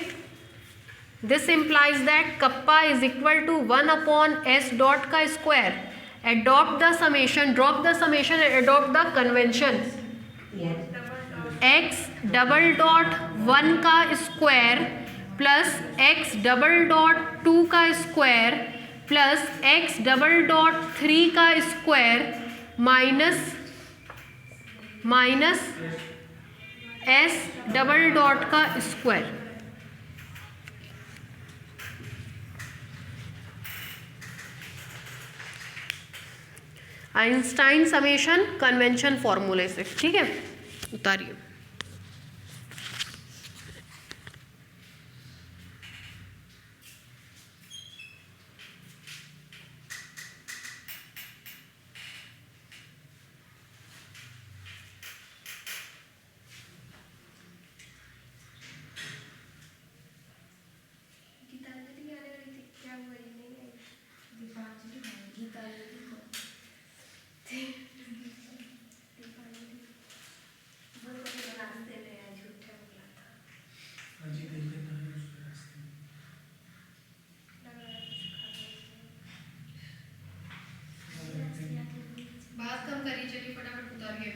this implies that kappa is equal to 1 upon S dot का square, adopt the summation, drop the summation and adopt the convention, x double dot 1 का square plus x double dot 2 का square plus x double dot 3 का square minus s double dot का स्क्वायर। आइंस्टाइन समेशन कन्वेंशन फॉर्मूले से, ठीक है, उतारिए। बात कम करिए, चलिए फटाफट उतारिए।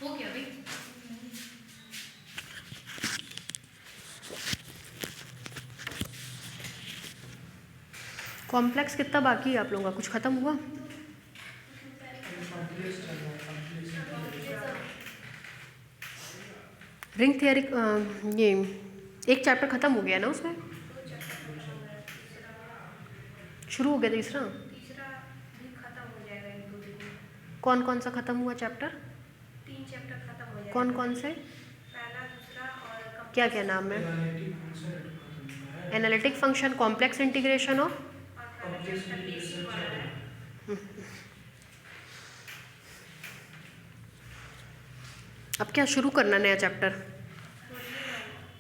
हो गया भाई। कॉम्प्लेक्स कितना बाकी है आप लोगों का, कुछ खत्म हुआ? रिंग थियरी ये एक चैप्टर खत्म हो गया ना उसमें, शुरू हो गया तीसरा। तीसरा भी खत्म हो जाएगा 1-2 दिन में। कौन कौन सा खत्म हुआ चैप्टर? 3 चैप्टर खत्म हो जाएगा। कौन कौन से? पहला, दूसरा और क्या क्या नाम है? एनालिटिक फंक्शन, कॉम्प्लेक्स इंटीग्रेशन और पहला चैप्टर बेसिक वाला है। अब क्या शुरू करना नया चैप्टर?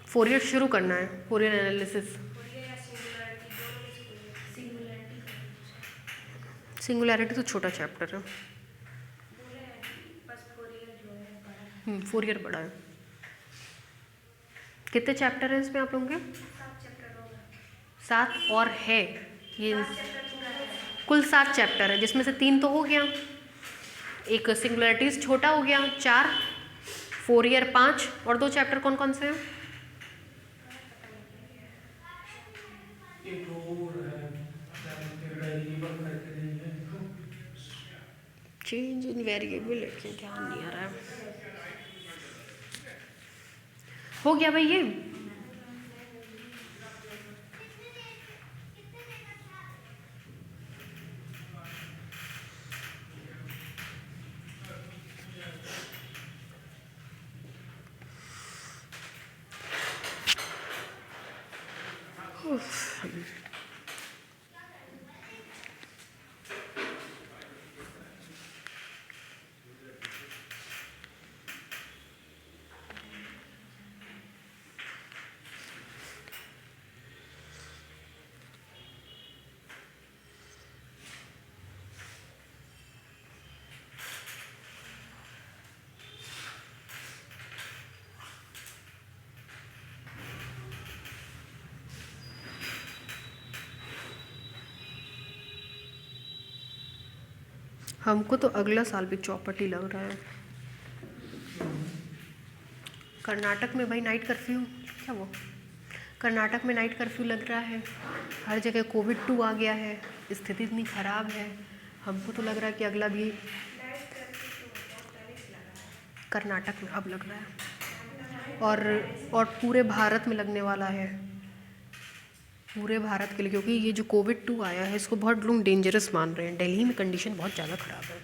फोरियर शुरू करना है, फोरियर एनालिसिस। फोरियर या सिंगुलैरिटी, दोनों में से कोई। सिंगुलैरिटी सिंगुलैरिटी तो छोटा चैप्टर है। बोले हैं कि बस फोरियर जो है बड़ा है। फोरियर बड़ा है। कितने चैप्टर हैं इसमें आप लोगों के? 7 चैप्टर होगा। 7 और है ये 7 चैप्टर पूरा है। कुल 7 चैप्टर है, जिसमें से 3 तो हो गया, एक सिंगुलैरिटीज छोटा हो गया 4, फोरियर 5, और 2 चैप्टर कौन कौन से हैं? एक और है, क्या बोलते हैं, वेरिएबल करके नहीं है। चेंज इन वेरिएबल, लेकिन ध्यान नहीं आ रहा है। हो गया भाई ये? हमको तो अगला साल भी चौपट ही लग रहा है। कर्नाटक में भाई नाइट कर्फ्यू, क्या वो कर्नाटक में नाइट कर्फ्यू लग रहा है, हर जगह कोविड-2 आ गया है, स्थिति इतनी ख़राब है। हमको तो लग रहा है कि अगला भी कर्नाटक में अब लग रहा है, और पूरे भारत में लगने वाला है, पूरे भारत के लिए, क्योंकि ये जो कोविड-2 आया है इसको बहुत लोग डेंजरस मान रहे हैं। दिल्ली में कंडीशन बहुत ज़्यादा ख़राब है,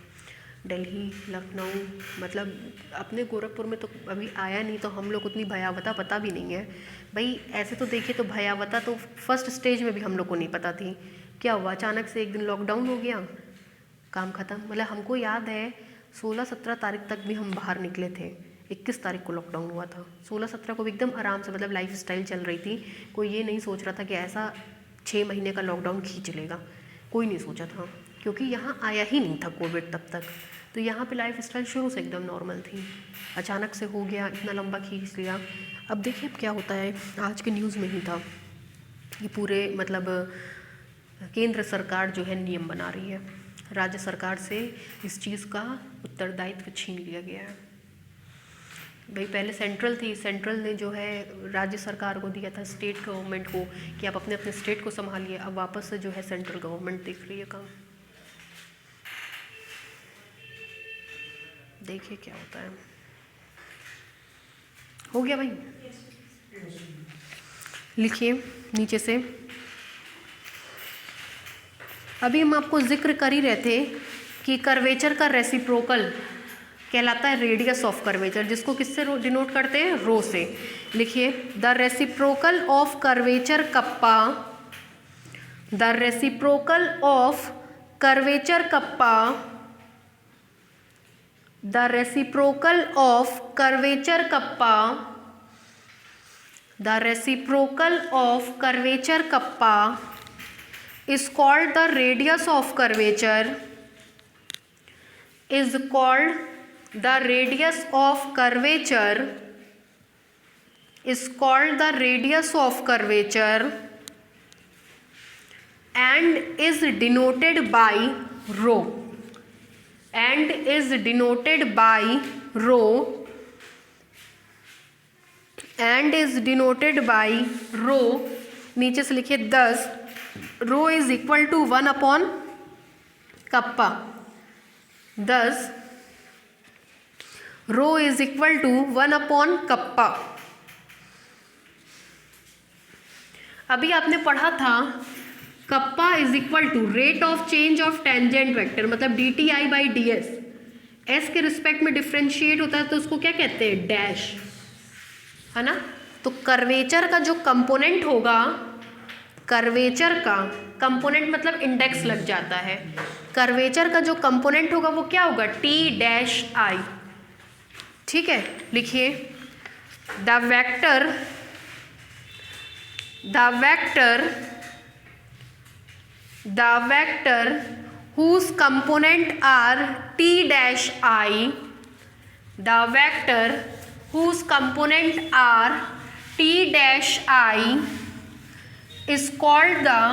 दिल्ली, लखनऊ, मतलब अपने गोरखपुर में तो अभी आया नहीं, तो हम लोग उतनी भयावता पता भी नहीं है भाई। ऐसे तो देखिए तो भयावता तो फर्स्ट स्टेज में भी हम लोग को नहीं पता थी। क्या हुआ, अचानक से एक दिन लॉकडाउन हो गया, काम ख़त्म। मतलब हमको याद है 16-17 तारीख तक भी हम बाहर निकले थे, 21 तारीख को लॉकडाउन हुआ था। 16-17 को भी एकदम आराम से, मतलब लाइफ स्टाइल चल रही थी। कोई ये नहीं सोच रहा था कि ऐसा 6 महीने का लॉकडाउन खींच लेगा, कोई नहीं सोचा था, क्योंकि यहाँ आया ही नहीं था कोविड तब तक। तो यहाँ पे लाइफ स्टाइल शुरू से एकदम नॉर्मल थी, अचानक से हो गया, इतना लंबा खींच लिया। अब देखिए अब क्या होता है, आज के न्यूज़ में ही था कि पूरे मतलब केंद्र सरकार जो है नियम बना रही है, राज्य सरकार से इस चीज़ का उत्तरदायित्व छीन लिया गया है। भाई पहले सेंट्रल थी, सेंट्रल ने जो है राज्य सरकार को दिया था, स्टेट गवर्नमेंट को, कि आप अपने अपने स्टेट को संभालिए। अब वापस से जो है सेंट्रल गवर्नमेंट देख रही है काम। देखिए क्या होता है। हो गया भाई, लिखिए नीचे से। अभी हम आपको जिक्र कर ही रहे थे कि कर्वेचर का रेसिप्रोकल कहलाता है रेडियस ऑफ कर्वेचर, जिसको किससे डिनोट करते हैं, रो से। लिखिए, the reciprocal of curvature kappa, the reciprocal of curvature kappa, the reciprocal of curvature kappa, the reciprocal of curvature kappa is called the radius of curvature, is called the radius of curvature, is called the radius of curvature and is denoted by rho, and is denoted by rho and is denoted by rho, नीचे से लिखिए 10, rho is equal to 1 upon kappa, 10 rho is equal to 1 upon kappa. अभी आपने पढ़ा था kappa is equal to rate of change of tangent vector, मतलब D T I by D S, S के रिस्पेक्ट में डिफ्रेंशिएट होता है तो उसको क्या कहते हैं, डैश, है ना। तो कर्वेचर का जो कंपोनेंट होगा, कर्वेचर का कंपोनेंट मतलब इंडेक्स लग जाता है, कर्वेचर का जो कंपोनेंट होगा वो क्या होगा, टी डैश आई। ठीक है, लिखिए the vector whose component are t dash I, the vector whose component are t dash I is called the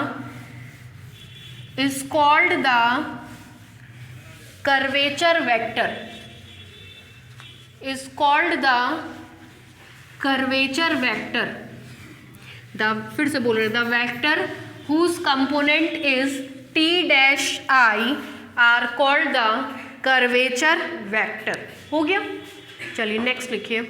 curvature vector, is called the curvature vector। फिर से बोल रहे, the vector whose component is t dash I are called the curvature vector। हो गया, चलिए नेक्स्ट लिखिए।